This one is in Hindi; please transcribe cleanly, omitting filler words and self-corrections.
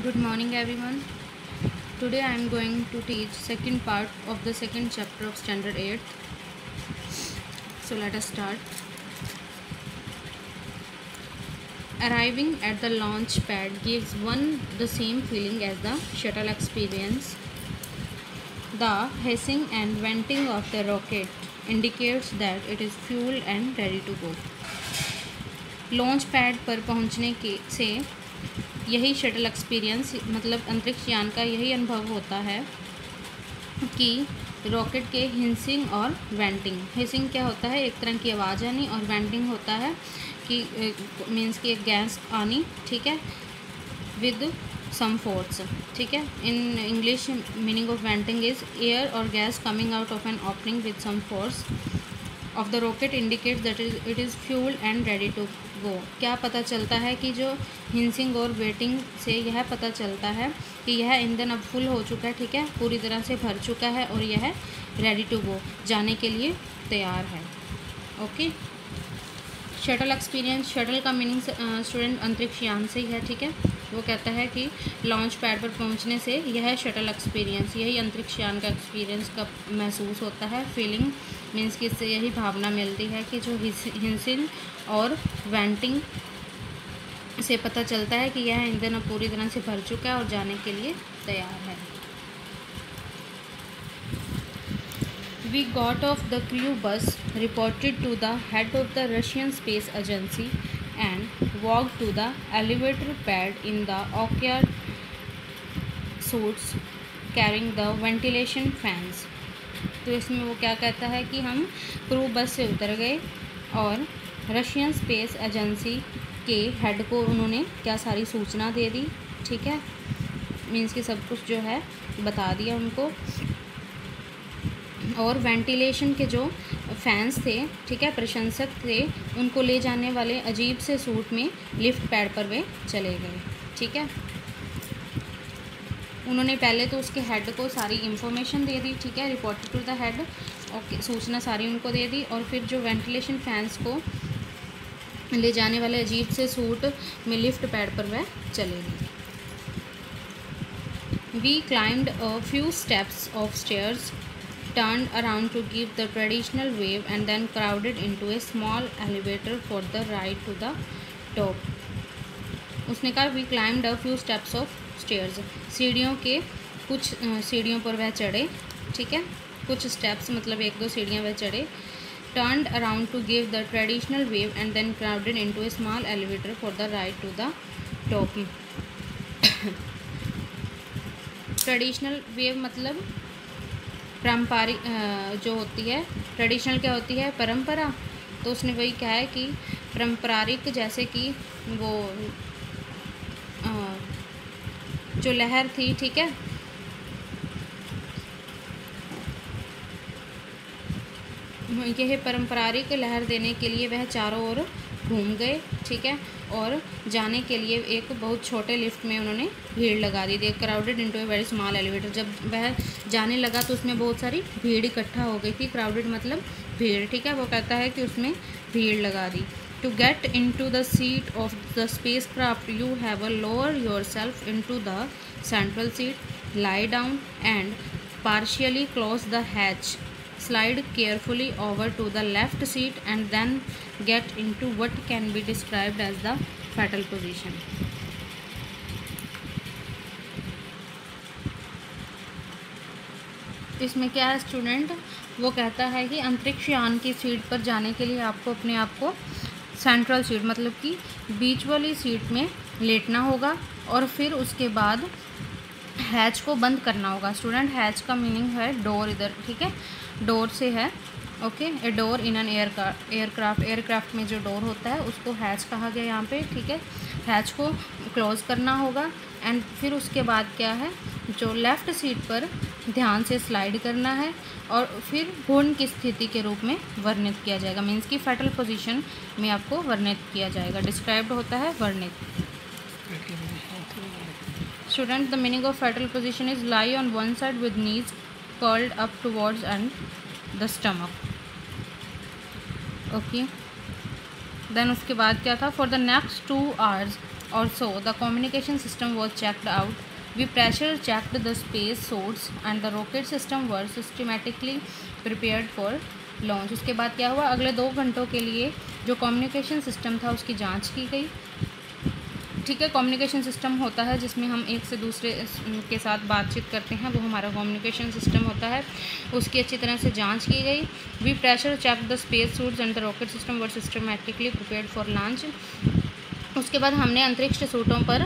Good morning everyone. Today I am going to teach second part of the second chapter of standard 8th. So let us start. Arriving at the launch pad gives one the same feeling as the shuttle experience. The hissing and venting of the rocket indicates that it is fueled and ready to go. Launch pad पर पहुंचने के से यही शटल एक्सपीरियंस मतलब अंतरिक्ष यान का यही अनुभव होता है कि रॉकेट के हिंसिंग और वेंटिंग। हिसिंग क्या होता है? एक तरह की आवाज़ आनी, और वेंटिंग होता है कि मीन्स कि एक गैस आनी, ठीक है, विद सम फोर्स, ठीक है। In English meaning of venting is air और gas coming out of an opening with some force of the rocket indicates that it is fuelled and ready to go. क्या पता चलता है कि जो हिंसिंग और वेटिंग से यह पता चलता है कि यह ईंधन अब फुल हो चुका है, ठीक है, पूरी तरह से भर चुका है और यह रेडी टू गो, जाने के लिए तैयार है। Okay, shuttle experience. शटल का मीनिंग स्टूडेंट अंतरिक्ष यान से ही है, ठीक है। वो कहता है कि लॉन्च पैड पर पहुंचने से यह शटल एक्सपीरियंस, यही अंतरिक्ष यान का एक्सपीरियंस का महसूस होता है। फीलिंग मीन्स कि इससे यही भावना मिलती है कि जो हिंसिंग और वेंटिंग से पता चलता है कि यह ईंधन अब पूरी तरह से भर चुका है और जाने के लिए तैयार है। We got off the crew bus, reported to the head of the Russian Space Agency, and walked to the elevator pad in the Okyar suits carrying the ventilation fans. तो इसमें वो क्या कहता है कि हम क्रू बस से उतर गए और रशियन स्पेस एजेंसी के हेड को उन्होंने क्या सारी सूचना दे दी, ठीक है, मीन्स कि सब कुछ जो है बता दिया उनको। और वेंटिलेशन के जो फैंस थे, ठीक है, प्रशंसक थे, उनको ले जाने वाले अजीब से सूट में लिफ्ट पैड पर वे चले गए, ठीक है। उन्होंने पहले तो उसके हेड को सारी इन्फॉर्मेशन दे दी, ठीक है, reported to the head, okay, सूचना सारी उनको दे दी, और फिर जो वेंटिलेशन फैंस को ले जाने वाले अजीब से सूट में लिफ्ट पैड पर वह चले गए। We climbed a few steps of stairs, turned around to give the traditional wave, and then crowded into a small elevator for the ride to the top. उसने कहा we climbed a few steps of stairs, सीढ़ियों के कुछ सीढ़ियों पर वह चढ़े, ठीक है, कुछ स्टेप्स मतलब एक दो सीढ़ियाँ वह चढ़े। turned around to give the traditional wave, and then crowded into a small elevator for the ride to the top. Traditional wave मतलब पारंपरिक जो होती है, ट्रेडिशनल क्या होती है? परंपरा। तो उसने वही कहा है कि पारंपरिक, जैसे कि वो जो लहर थी, ठीक है, यह पारंपरिक लहर देने के लिए वह चारों ओर घूम गए, ठीक है, और जाने के लिए एक बहुत छोटे लिफ्ट में उन्होंने भीड़ लगा दी। They crowded into a very small elevator. जब वह जाने लगा तो उसमें बहुत सारी भीड़ इकट्ठा हो गई थी। क्राउडेड मतलब भीड़, ठीक है। वो कहता है कि उसमें भीड़ लगा दी। To get into the seat of the spacecraft you have a lower yourself into the central seat, lie down and partially close the hatch, slide carefully over to the left seat, and then get into what can be described as the fetal position. इसमें क्या है स्टूडेंट? वो कहता है कि अंतरिक्ष यान की सीट पर जाने के लिए आपको अपने आप को सेंट्रल सीट मतलब कि बीच वाली सीट में लेटना होगा, और फिर उसके बाद हैच को बंद करना होगा। स्टूडेंट, हैच का मीनिंग है डोर, इधर, ठीक है, डोर से है, okay. A door in an aircraft में जो डोर होता है उसको हैच कहा गया यहाँ पे, ठीक है। हैच को क्लोज करना होगा, एंड फिर उसके बाद क्या है, जो लेफ़्ट सीट पर ध्यान से स्लाइड करना है, और फिर घूर्णन की स्थिति के रूप में वर्णित किया जाएगा, मीन्स की फेटल पोजीशन में आपको वर्णित किया जाएगा। डिस्क्राइब्ड होता है वर्णित। Student, the meaning of fetal position is lie on one side with knees curled up towards and the stomach. Okay. Then उसके बाद क्या था? For the next 2 hours Also, the communication system was checked out. We pressure checked the space suits and the rocket system were systematically prepared for launch. उसके बाद क्या हुआ, अगले 2 घंटों के लिए जो कम्युनिकेशन सिस्टम था उसकी जांच की गई। ठीक है, कम्युनिकेशन सिस्टम होता है जिसमें हम एक से दूसरे के साथ बातचीत करते हैं, वो हमारा कम्युनिकेशन सिस्टम होता है। उसकी अच्छी तरह से जांच की गई। We pressure check the space suits and the rocket system were systematically prepared for launch. उसके बाद हमने अंतरिक्ष सूटों पर